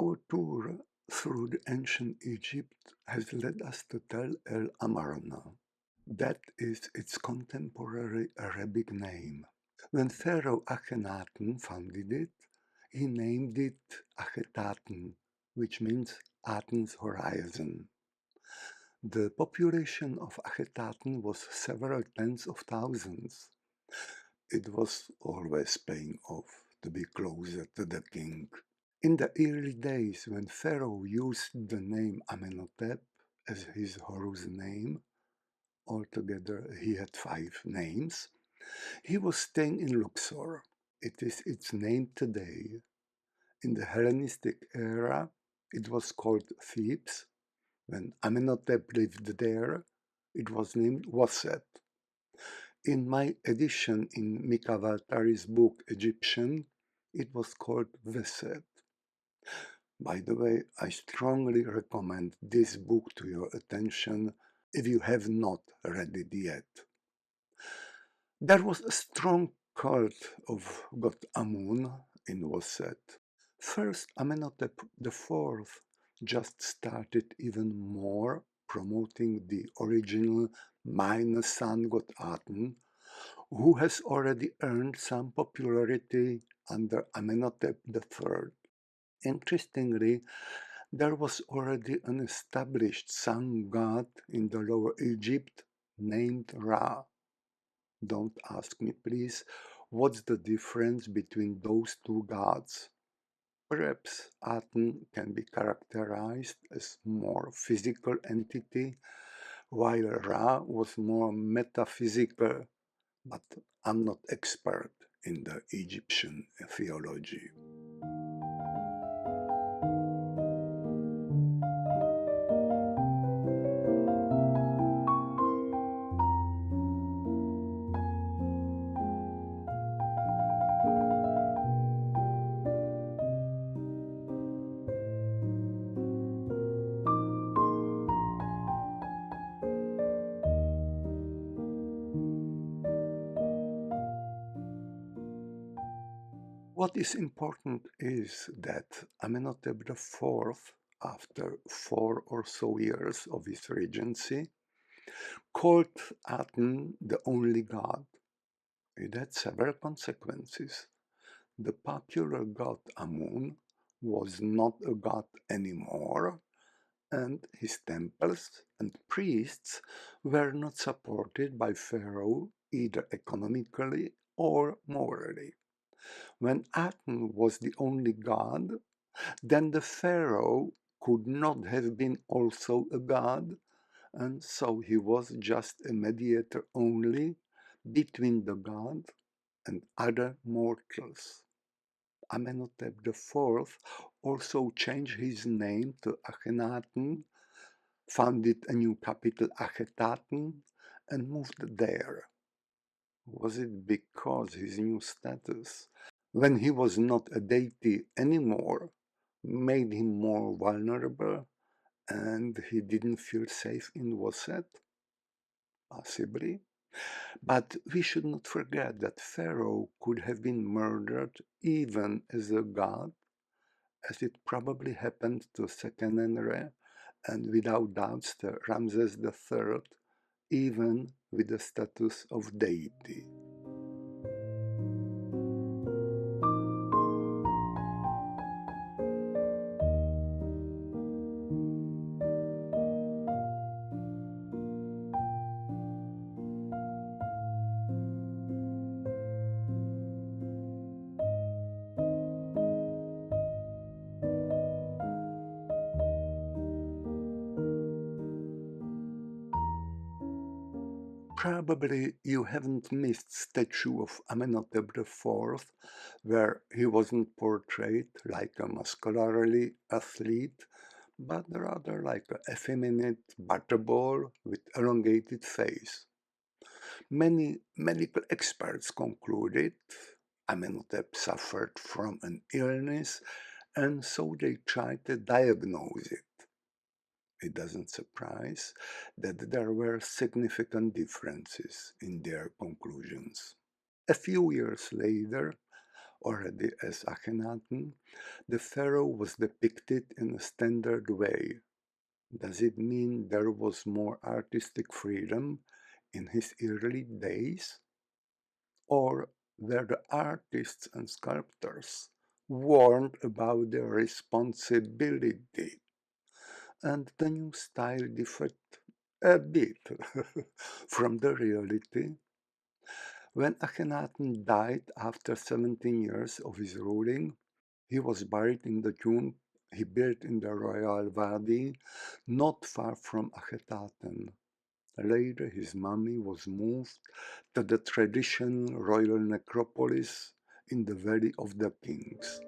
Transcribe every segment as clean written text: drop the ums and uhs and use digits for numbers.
Our tour through the ancient Egypt has led us to Tel El Amarna. That is its contemporary Arabic name. When Pharaoh Akhenaten founded it, he named it Akhetaten, which means Aten's horizon. The population of Akhetaten was several tens of thousands. It was always paying off to be closer to the king. In the early days when Pharaoh used the name Amenhotep as his Horus name, altogether he had 5 names, he was staying in Luxor. It is its name today. In the Hellenistic era, it was called Thebes. When Amenhotep lived there, it was named Waset. In my edition in Mika Waltari's book Egyptian, it was called Veset. By the way, I strongly recommend this book to your attention if you have not read it yet. There was a strong cult of god Amun in Waset. First, Amenhotep IV just started even more promoting the original minor son god Aten, who has already earned some popularity under Amenhotep III. Interestingly, there was already an established sun god in the Lower Egypt named Ra. Don't ask me, please, what's the difference between those two gods? Perhaps Aten can be characterized as more physical entity, while Ra was more metaphysical, but I'm not expert in the Egyptian theology. What is important is that Amenhotep IV, after 4 or so years of his regency, called Aten the only god. It had several consequences. The popular god Amun was not a god anymore, and his temples and priests were not supported by Pharaoh either economically or morally. When Aten was the only god, then the pharaoh could not have been also a god, and so he was just a mediator only between the god and other mortals. Amenhotep IV also changed his name to Akhenaten, founded a new capital Akhetaten, and moved there. Was it because his new status, when he was not a deity anymore, made him more vulnerable and he didn't feel safe in Waset? Possibly. But we should not forget that Pharaoh could have been murdered even as a god, as it probably happened to Sekenenre and without doubt to Ramses III, even with the status of deity. Probably you haven't missed statue of Amenhotep IV, where he wasn't portrayed like a muscularly athlete, but rather like an effeminate butterball with elongated face. Many medical experts concluded Amenhotep suffered from an illness, and so they tried to diagnose it. It doesn't surprise that there were significant differences in their conclusions. A few years later, already as Akhenaten, the pharaoh was depicted in a standard way. Does it mean there was more artistic freedom in his early days? Or were the artists and sculptors warned about their responsibility and the new style differed a bit from the reality? When Akhenaten died after 17 years of his ruling, he was buried in the tomb he built in the royal wadi, not far from Akhetaten. Later, his mummy was moved to the traditional royal necropolis in the Valley of the Kings.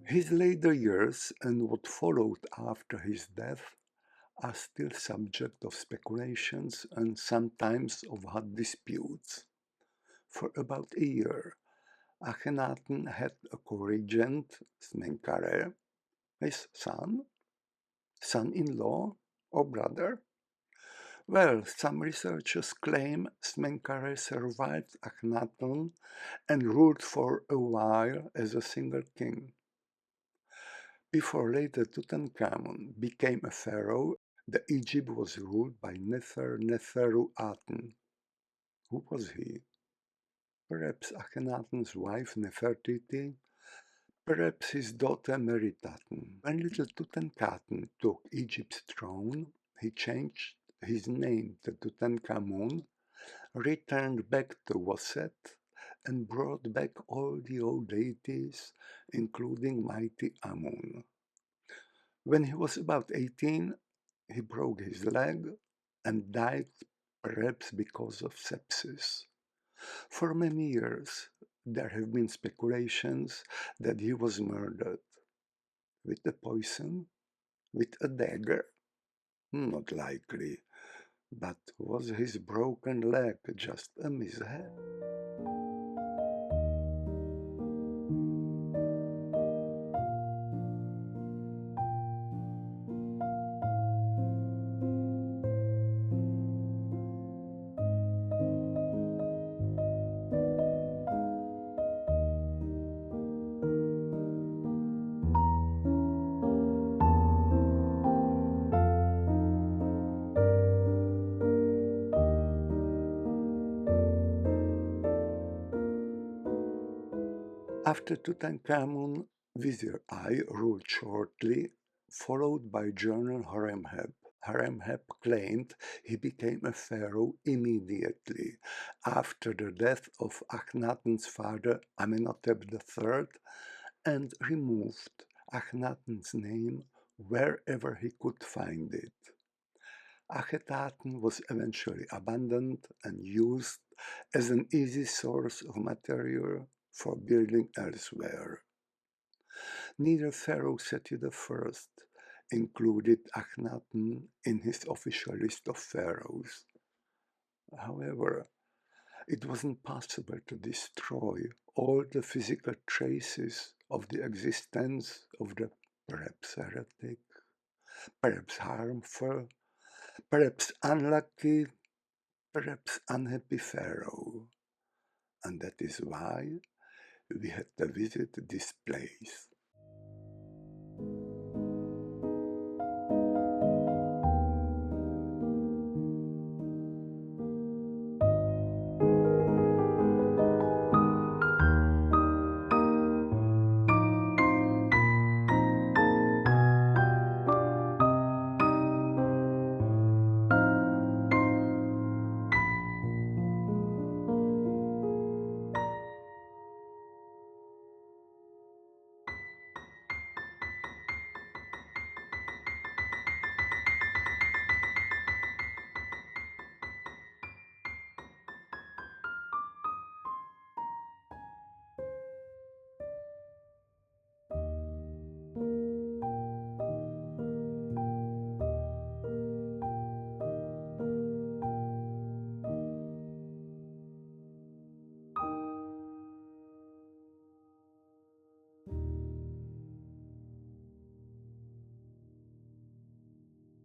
His later years and what followed after his death are still subject of speculations and sometimes of hot disputes. For about a year, Akhenaten had a co-regent, Smenkhare, his son-in-law, or brother. Well, some researchers claim Smenkhare survived Akhenaten and ruled for a while as a single king. Before later Tutankhamun became a pharaoh, the Egypt was ruled by Neferu-Aten. Who was he? Perhaps Akhenaten's wife Nefertiti, perhaps his daughter Meritaten. When little Tutankhaten took Egypt's throne, he changed his name to Tutankhamun, returned back to Waset, and brought back all the old deities, including mighty Amun. When he was about 18, he broke his leg and died, perhaps because of sepsis. For many years, there have been speculations that he was murdered with a poison, with a dagger. Not likely. But was his broken leg just a mishap? After Tutankhamun, Vizier I ruled shortly, followed by General Horemheb. Horemheb claimed he became a pharaoh immediately after the death of Akhenaten's father Amenhotep III and removed Akhenaten's name wherever he could find it. Akhetaten was eventually abandoned and used as an easy source of material for building elsewhere. Neither Pharaoh Seti I included Akhenaten in his official list of pharaohs. However, it wasn't possible to destroy all the physical traces of the existence of the perhaps heretic, perhaps harmful, perhaps unlucky, perhaps unhappy pharaoh. And that is why we had to visit this place.